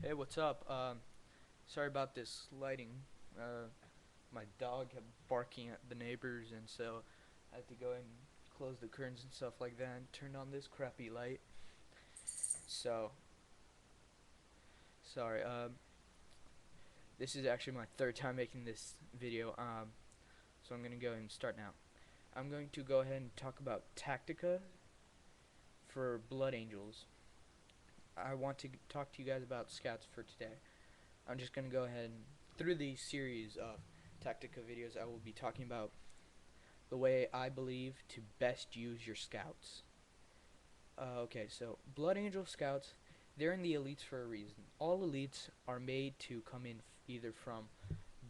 Hey, what's up? Sorry about this lighting. Uh, my dog kept barking at the neighbors, and so I had to go and close the curtains and stuff like that and turn on this crappy light. So, sorry. This is actually my third time making this video, so I'm going to go and start now. I'm going to go ahead and talk about Tactica for Blood Angels. I want to talk to you guys about Scouts for today. I'm just going to go ahead and, through the series of Tactica videos, I will be talking about the way I believe to best use your scouts. Okay, so Blood Angel scouts, they're in the elites for a reason. All elites are made to come in either from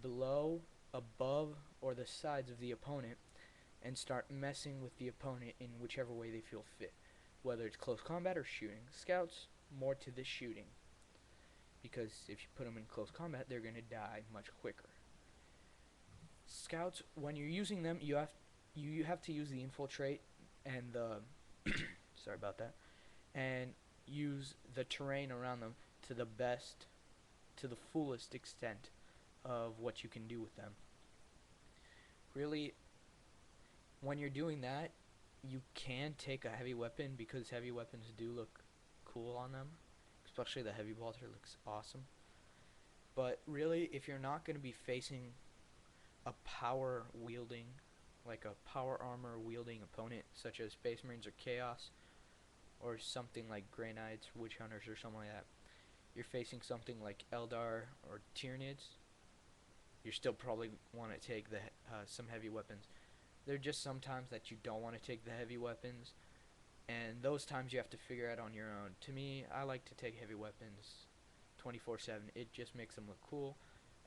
below, above, or the sides of the opponent and start messing with the opponent in whichever way they feel fit, whether it's close combat or shooting. Scouts, more to the shooting, because if you put them in close combat, they're going to die much quicker. Scouts, when you're using them, you have to use the infiltrate and the sorry about that, and use the terrain around them to the best, to the fullest extent of what you can do with them. Really, when you're doing that, you can take a heavy weapon because heavy weapons do look cool on them, especially the heavy bolter looks awesome. But really, if you're not going to be facing a power wielding, like a power armor wielding opponent, such as Space Marines or Chaos, or something like Grey Knights, Witch Hunters, or something like that, you're facing something like Eldar or Tyranids, you still probably want to take some heavy weapons. There are just some times that you don't want to take the heavy weapons, and those times you have to figure out on your own. To me, I like to take heavy weapons 24/7. It just makes them look cool,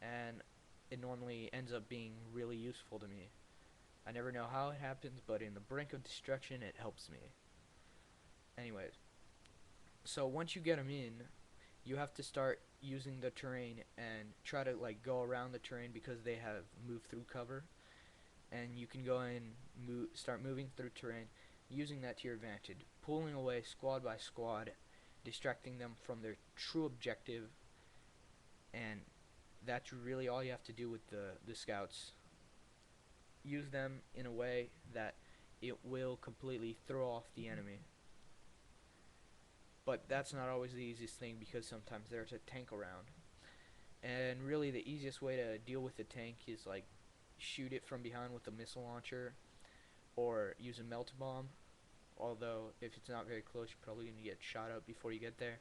and it normally ends up being really useful to me. I never know how it happens, but in the brink of destruction, it helps me. Anyways, so once you get them in, you have to start using the terrain and try to like go around the terrain because they have move through cover, and you can go and start moving through terrain, using that to your advantage, pulling away squad by squad, distracting them from their true objective, and that's really all you have to do with the scouts. Use them in a way that it will completely throw off the enemy. But that's not always the easiest thing because sometimes there's a tank around. And really the easiest way to deal with the tank is like shoot it from behind with a missile launcher or use a melt bomb. Although if it's not very close, you're probably going to get shot up before you get there.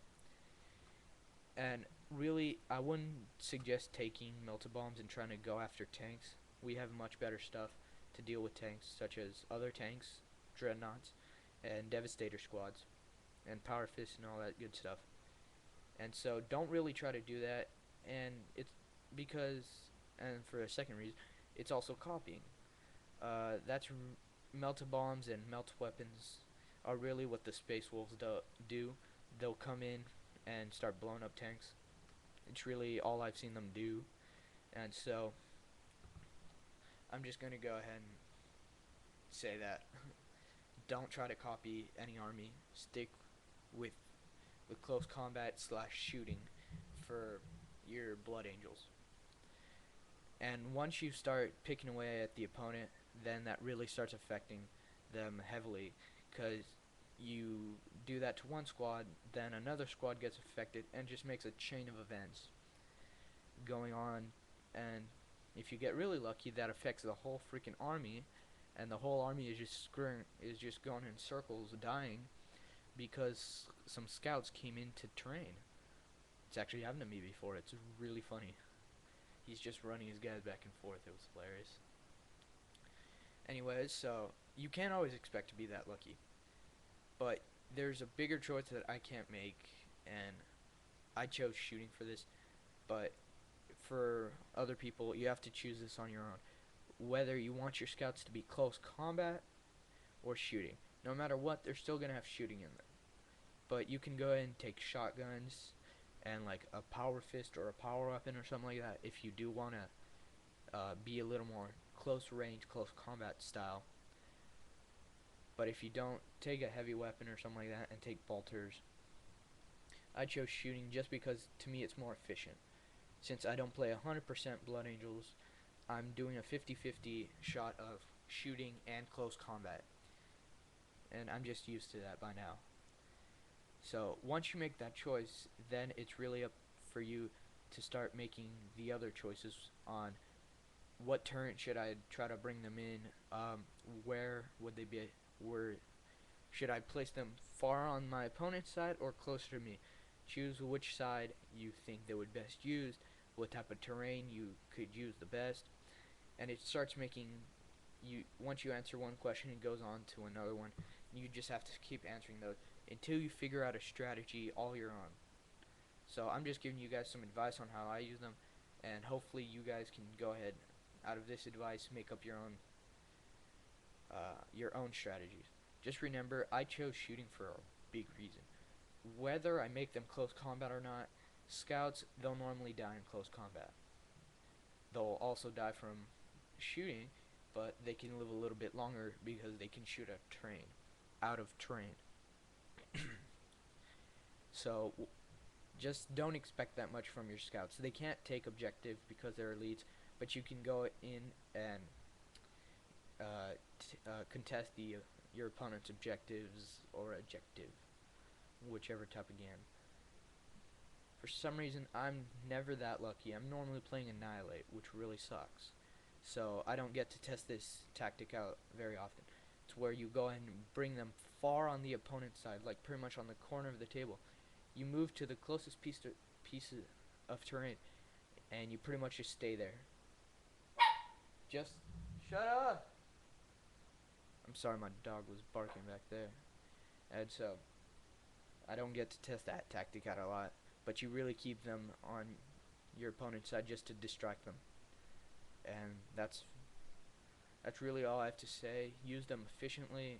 And really, I wouldn't suggest taking melta bombs and trying to go after tanks. We have much better stuff to deal with tanks, such as other tanks, dreadnoughts, and devastator squads, and power fists and all that good stuff. And so don't really try to do that, and it's because, and for a second reason, it's also copying. That's melta bombs and melt weapons are really what the Space Wolves do. They'll come in and start blowing up tanks. It's really all I've seen them do, and so I'm just gonna go ahead and say that don't try to copy any army. Stick with close combat slash shooting for your Blood Angels. And once you start picking away at the opponent, then that really starts affecting them heavily, because you do that to one squad, then another squad gets affected, and just makes a chain of events going on. And if you get really lucky, that affects the whole freaking army, and the whole army is just going in circles, dying, because some scouts came into terrain. It's actually happened to me before. It's really funny. He's just running his guys back and forth. It was hilarious. Anyways, so you can't always expect to be that lucky. But there's a bigger choice that I can't make, and I chose shooting for this. But for other people, you have to choose this on your own. Whether you want your scouts to be close combat or shooting. No matter what, they're still going to have shooting in them. But you can go ahead and take shotguns and like a power fist or a power weapon or something like that if you do want to be a little more close range, close combat style. But if you don't, take a heavy weapon or something like that and take bolters I chose shooting just because to me it's more efficient. Since I don't play 100% Blood Angels, I'm doing a 50-50 shot of shooting and close combat. And I'm just used to that by now. So once you make that choice, then it's really up for you to start making the other choices on what turn should I try to bring them in, where would they be, where should I place them far on my opponent's side or closer to me. Choose which side you think they would best use, what type of terrain you could use the best, and it starts making you, once you answer one question, it goes on to another one, and you just have to keep answering those until you figure out a strategy all your own. So I'm just giving you guys some advice on how I use them, and hopefully you guys can go ahead, out of this advice, make up your own strategies. Just remember, I chose shooting for a big reason. Whether I make them close combat or not, scouts, they'll normally die in close combat. They'll also die from shooting, but they can live a little bit longer because they can shoot out of terrain. So just don't expect that much from your scouts. They can't take objective because they're elites, but you can go in and contest your opponent's objectives or objective, whichever type of game. For some reason, I'm never that lucky. I'm normally playing Annihilate, which really sucks. So I don't get to test this tactic out very often. It's where you go ahead and bring them far on the opponent's side, like pretty much on the corner of the table. You move to the closest piece of terrain, and you pretty much just stay there. Just shut up! I'm sorry, my dog was barking back there. And so, I don't get to test that tactic out a lot, but you really keep them on your opponent's side just to distract them. And that's really all I have to say. Use them efficiently.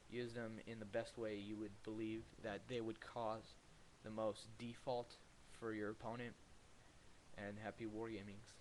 Use them in the best way you would believe that they would cause the most default for your opponent. And happy wargamings.